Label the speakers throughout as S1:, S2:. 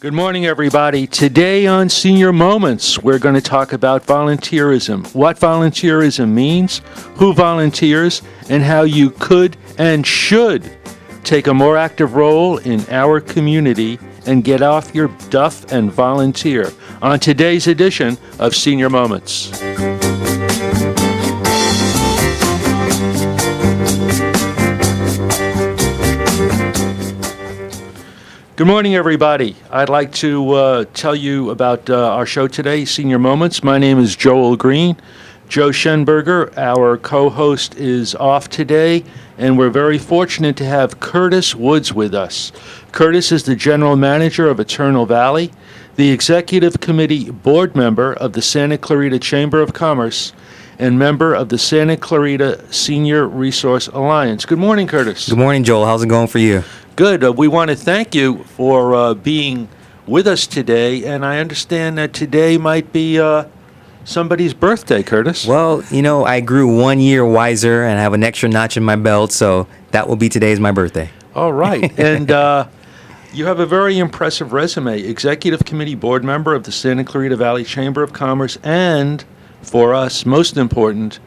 S1: Good morning, everybody. Today on Senior Moments, we're going to talk about volunteerism, what volunteerism means, who volunteers, and how you could and should take a more active role in our community and get off your duff and volunteer on today's edition of Senior Moments. Good morning, everybody. I'd like to tell you about our show today, Senior Moments. My name is Joel Green. Joe Schenberger, our co-host, is off today, and we're very fortunate to have Curtis Woods with us. Curtis is the general manager of Eternal Valley, the executive committee board member of the Santa Clarita Chamber of Commerce, and member of the Santa Clarita Senior Resource Alliance. Good morning, Curtis.
S2: Good morning, Joel. How's it going for you?
S1: Good. We want to thank you for being with us today, and I understand that today might be somebody's birthday, Curtis.
S2: Well, I grew 1 year wiser, and I have an extra notch in my belt, so that will be today's my birthday.
S1: All right. And you have a very impressive resume. Executive Committee Board Member of the Santa Clarita Valley Chamber of Commerce, and, for us, most important,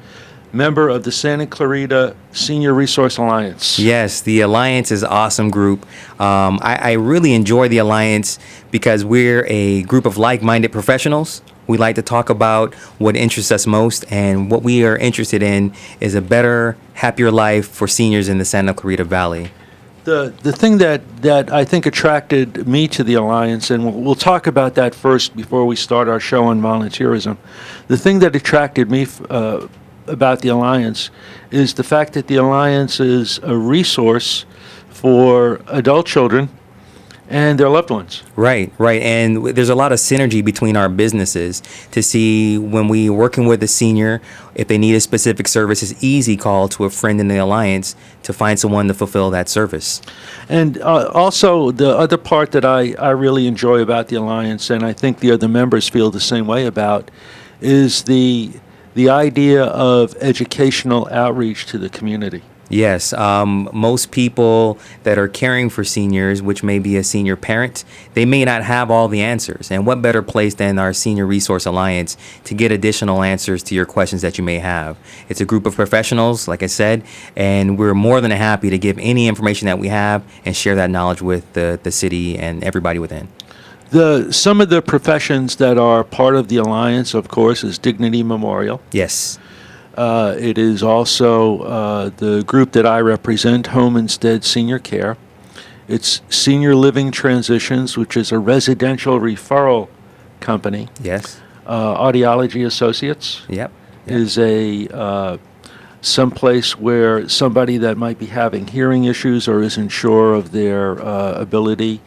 S1: member of the Santa Clarita Senior Resource Alliance.
S2: Yes, the Alliance is an awesome group. I really enjoy the Alliance because we're a group of like-minded professionals. We like to talk about what interests us most, and what we are interested in is a better, happier life for seniors in the Santa Clarita Valley.
S1: The thing that I think attracted me to the Alliance, and we'll talk about that first before we start our show on volunteerism, the thing that attracted me about the Alliance is the fact that the Alliance is a resource for adult children and their loved ones.
S2: Right. And there's a lot of synergy between our businesses to see when we're working with a senior, if they need a specific service, it's easy call to a friend in the Alliance to find someone to fulfill that service. And
S1: also, the other part that I really enjoy about the Alliance, and I think the other members feel the same way about, is the idea of educational outreach to the community.
S2: Yes, most people that are caring for seniors, which may be a senior parent, they may not have all the answers. And what better place than our Senior Resource Alliance to get additional answers to your questions that you may have. It's a group of professionals, like I said, and we're more than happy to give any information that we have and share that knowledge with the city and everybody within.
S1: Some of the professions that are part of the Alliance, of course, is Dignity Memorial.
S2: Yes.
S1: It is also the group that I represent, Home Instead Senior Care. It's Senior Living Transitions, which is a residential referral company.
S2: Yes.
S1: Audiology Associates.
S2: Yep.
S1: Is a someplace where somebody that might be having hearing issues or isn't sure of their ability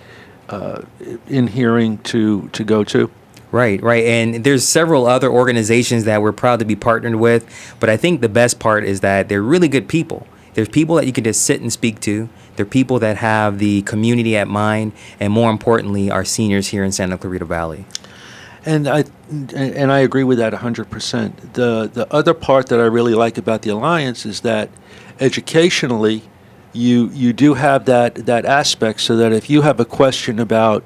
S1: in hearing to go to.
S2: Right. And there's several other organizations that we're proud to be partnered with, but I think the best part is that they're really good people. There's people that you can just sit and speak to. They're people that have the community at mind, and more importantly, our seniors here in Santa Clarita Valley.
S1: And I agree with that 100%. The other part that I really like about the Alliance is that educationally, you do have that aspect, so that if you have a question about,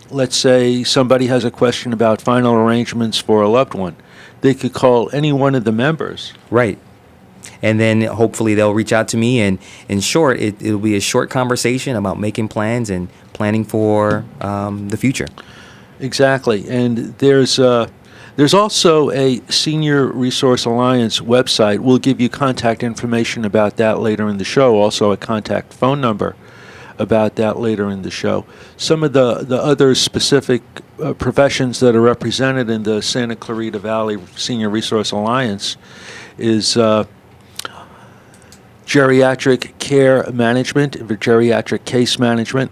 S1: let's say somebody has a question about final arrangements for a loved one, they could call any one of the members.
S2: Right. And then hopefully they'll reach out to me, and in short, it'll be a short conversation about making plans and planning for the future.
S1: Exactly. And there's also a Senior Resource Alliance website. We'll give you contact information about that later in the show, also a contact phone number about that later in the show. Some of the other specific professions that are represented in the Santa Clarita Valley Senior Resource Alliance is geriatric care management, geriatric case management.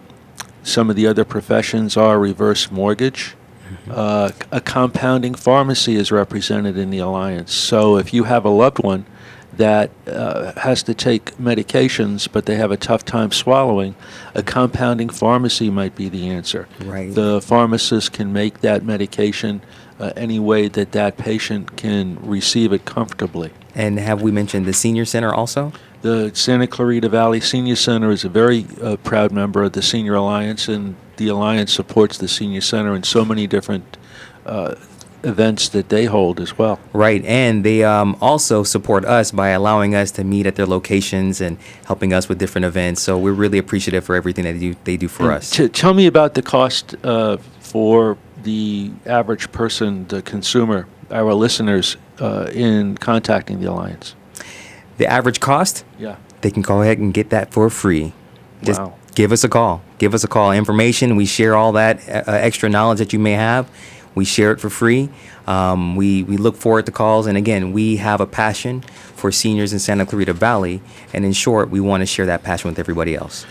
S1: Some of the other professions are reverse mortgage. A compounding pharmacy is represented in the Alliance. So if you have a loved one that has to take medications, but they have a tough time swallowing, a compounding pharmacy might be the answer.
S2: Right.
S1: The pharmacist can make that medication any way that patient can receive it comfortably.
S2: And have we mentioned the Senior Center also?
S1: The Santa Clarita Valley Senior Center is a very proud member of the Senior Alliance, and the Alliance supports the Senior Center in so many different events that they hold as well.
S2: Right, and they also support us by allowing us to meet at their locations and helping us with different events. So we're really appreciative for everything that they do for
S1: And
S2: us.
S1: tell me about the cost for the average person, the consumer, our listeners, in contacting the Alliance.
S2: The average cost,
S1: Yeah.
S2: they can go ahead and get that for free. Just
S1: Wow.
S2: give us a call. Give us a call. Information, we share all that extra knowledge that you may have. We share it for free. We look forward to calls. And again, we have a passion for seniors in Santa Clarita Valley. And in short, we want to share that passion with everybody else.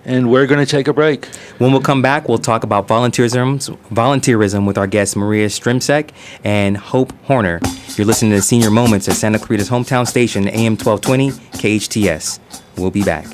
S1: And we're going to take a break.
S2: When we'll come back, we'll talk about volunteerism with our guests Maria Strimsek and Hope Horner. You're listening to Senior Moments at Santa Clarita's hometown station, AM 1220, KHTS. We'll be back.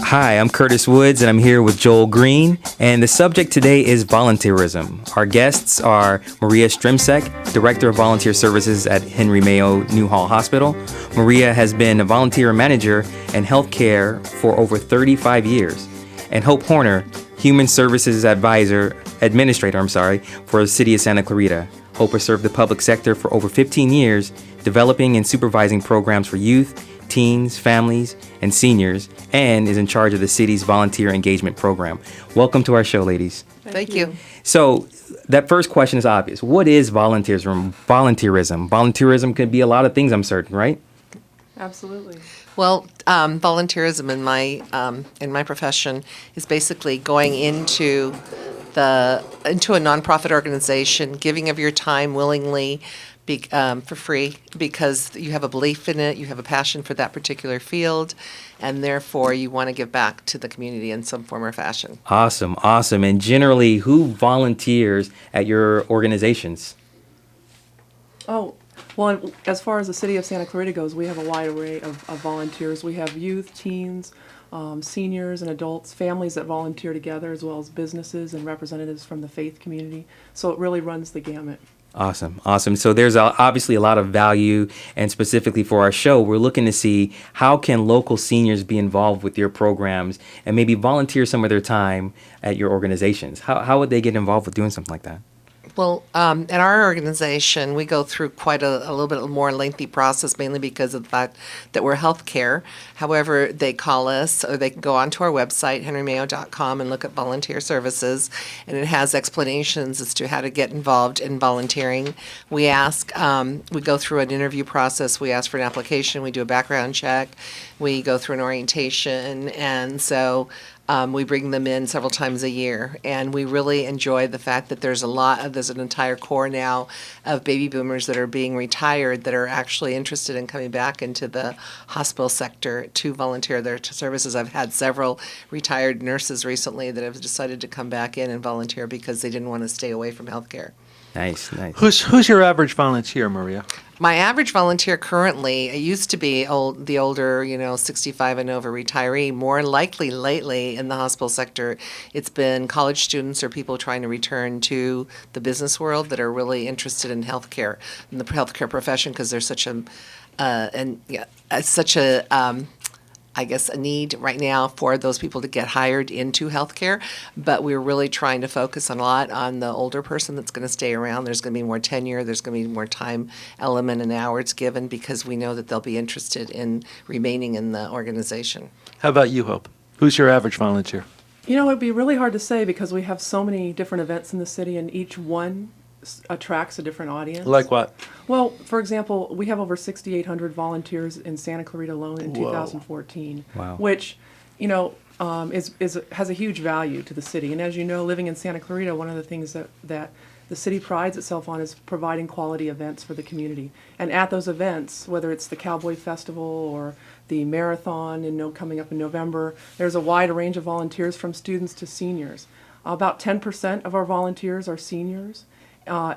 S2: Hi, I'm Curtis Woods, and I'm here with Joel Green, and the subject today is volunteerism. Our guests are Maria Strimsek, Director of Volunteer Services at Henry Mayo Newhall Hospital. Maria has been a volunteer manager in healthcare for over 35 years. And Hope Horner, Human Services Administrator for the City of Santa Clarita. Hope has served the public sector for over 15 years, developing and supervising programs for youth, teens, families, and seniors, and is in charge of the city's volunteer engagement program. Welcome to our show, ladies.
S3: Thank you.
S2: So that first question is obvious. What is volunteerism? Volunteerism could be a lot of things, I'm certain, right?
S3: Absolutely. Well, volunteerism in my profession is basically going into a nonprofit organization, giving of your time willingly, for free, because you have a belief in it, you have a passion for that particular field, and therefore you want to give back to the community in some form or fashion.
S2: Awesome. And generally, who volunteers at your organizations?
S4: Oh, well, as far as the city of Santa Clarita goes, we have a wide array of volunteers. We have youth, teens, seniors and adults, families that volunteer together, as well as businesses and representatives from the faith community. So it really runs the gamut.
S2: Awesome. So there's obviously a lot of value, and specifically for our show, we're looking to see how can local seniors be involved with your programs and maybe volunteer some of their time at your organizations. How would they get involved with doing something like that?
S3: Well, at our organization, we go through quite a little bit more lengthy process, mainly because of the fact that we're healthcare. However, they call us, or they can go onto our website, henrymayo.com, and look at volunteer services, and it has explanations as to how to get involved in volunteering. We go through an interview process. We ask for an application. We do a background check. We go through an orientation, and so we bring them in several times a year, and we really enjoy the fact that there's an entire core now of baby boomers that are being retired that are actually interested in coming back into the hospital sector to volunteer their services. I've had several retired nurses recently that have decided to come back in and volunteer because they didn't want to stay away from healthcare.
S2: Nice.
S1: Who's your average volunteer, Maria?
S3: My average volunteer currently, it used to be the older, 65 and over retiree. More likely lately in the hospital sector, it's been college students or people trying to return to the business world that are really interested in healthcare, in the healthcare profession, because there's such a need right now for those people to get hired into healthcare, but we're really trying to focus a lot on the older person that's going to stay around. There's going to be more tenure, there's going to be more time element and hours given, because we know that they'll be interested in remaining in the organization.
S1: How about you, Hope? Who's your average volunteer?
S4: It'd be really hard to say because we have so many different events in the city, and each one attracts a different audience.
S1: Like what?
S4: Well, for example, we have over 6,800 volunteers in Santa Clarita alone in
S1: Whoa.
S4: 2014,
S2: Wow.
S4: which, has a huge value to the city. And as you know, living in Santa Clarita, one of the things that the city prides itself on is providing quality events for the community. And at those events, whether it's the Cowboy Festival or the marathon coming up in November, there's a wide range of volunteers from students to seniors. About 10% of our volunteers are seniors.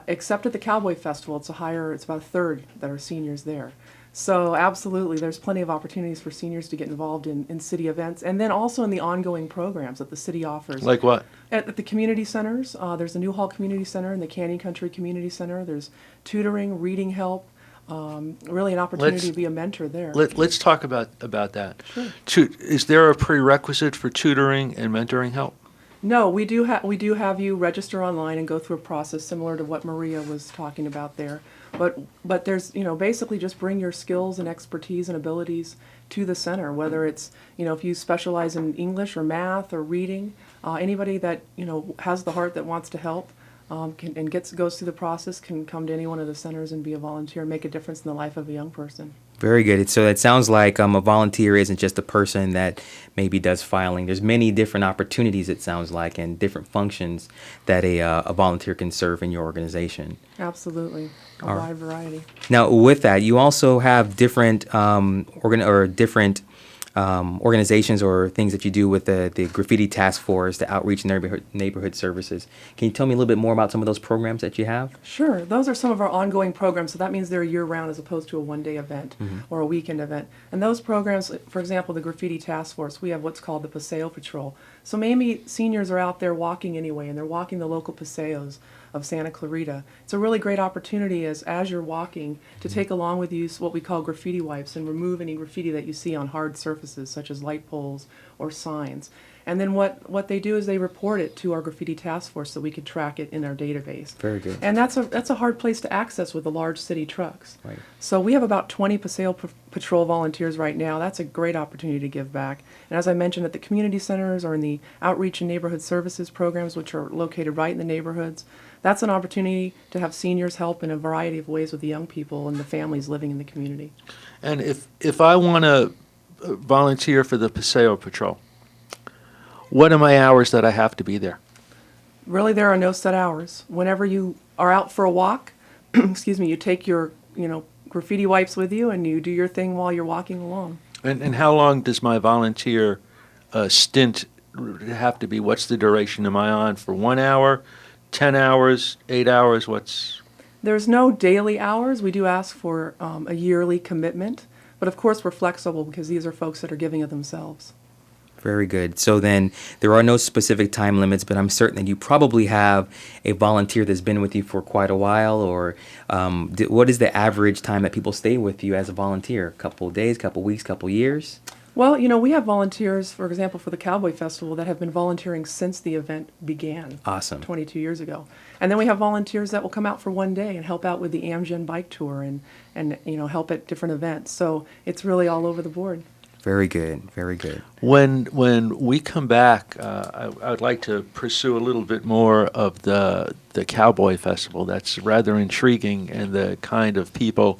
S4: Except at the Cowboy Festival, it's about a third that are seniors there. So absolutely, there's plenty of opportunities for seniors to get involved in city events, and then also in the ongoing programs that the city offers.
S1: Like what?
S4: At the community centers, there's the Newhall Community Center and the Canyon Country Community Center. There's tutoring, reading help, really an opportunity
S1: Let's-
S4: to be a mentor there.
S1: Let's talk about that.
S4: Sure.
S1: Is there a prerequisite for tutoring and mentoring help?
S4: No, we do have you register online and go through a process similar to what Maria was talking about there. But there's, basically just bring your skills and expertise and abilities to the center, whether it's, if you specialize in English or math or reading, anybody that, has the heart that wants to help, goes through the process can come to any one of the centers and be a volunteer and make a difference in the life of a young person.
S2: Very good. So it sounds like a volunteer isn't just a person that maybe does filing. There's many different opportunities, it sounds like, and different functions that a volunteer can serve in your organization.
S4: Absolutely, a
S2: All right.
S4: wide variety.
S2: Now, with that, you also have different organizations or things that you do with the graffiti task force, the outreach neighborhood services. Can you tell me a little bit more about some of those programs that you have?
S4: Sure. Those are some of our ongoing programs, so that means they're year-round as opposed to a one-day event or a weekend event. And those programs, for example, the Graffiti Task Force, we have what's called the Paseo Patrol. So maybe seniors are out there walking anyway, and they're walking the local paseos of Santa Clarita. It's a really great opportunity as you're walking to take along with you what we call graffiti wipes and remove any graffiti that you see on hard surfaces such as light poles or signs. And then what they do is they report it to our graffiti task force so we can track it in our database.
S2: Very good.
S4: And that's a hard place to access with the large city trucks.
S2: Right.
S4: So we have about 20 Paseo Patrol volunteers right now. That's a great opportunity to give back. And as I mentioned, at the community centers or in the outreach and neighborhood services programs, which are located right in the neighborhoods, that's an opportunity to have seniors help in a variety of ways with the young people and the families living in the community.
S1: And if I want to volunteer for the Paseo Patrol, what are my hours that I have to be there?
S4: Really, there are no set hours. Whenever you are out for a walk, excuse me, you take your, graffiti wipes with you and you do your thing while you're walking along.
S1: And how long does my volunteer stint have to be? What's the duration? Am I on for 1 hour, 10 hours, 8 hours?
S4: There's no daily hours. We do ask for a yearly commitment, but of course we're flexible because these are folks that are giving of themselves.
S2: Very good. So then there are no specific time limits, but I'm certain that you probably have a volunteer that's been with you for quite a while, or what is the average time that people stay with you as a volunteer? A couple of days, couple of weeks, couple of years?
S4: Well, we have volunteers, for example, for the Cowboy Festival that have been volunteering since the event began.
S2: Awesome.
S4: 22 years ago. And then we have volunteers that will come out for one day and help out with the Amgen bike tour and help at different events. So it's really all over the board.
S2: Very good. Very good.
S1: When we come back, I'd like to pursue a little bit more of the Cowboy Festival. That's rather intriguing, and the kind of people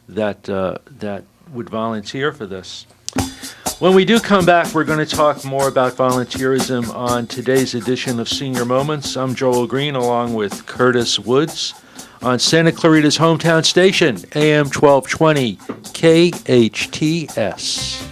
S1: that would volunteer for this. When we do come back, we're going to talk more about volunteerism on today's edition of Senior Moments. I'm Joel Green, along with Curtis Woods, on Santa Clarita's hometown station, AM 1220, KHTS.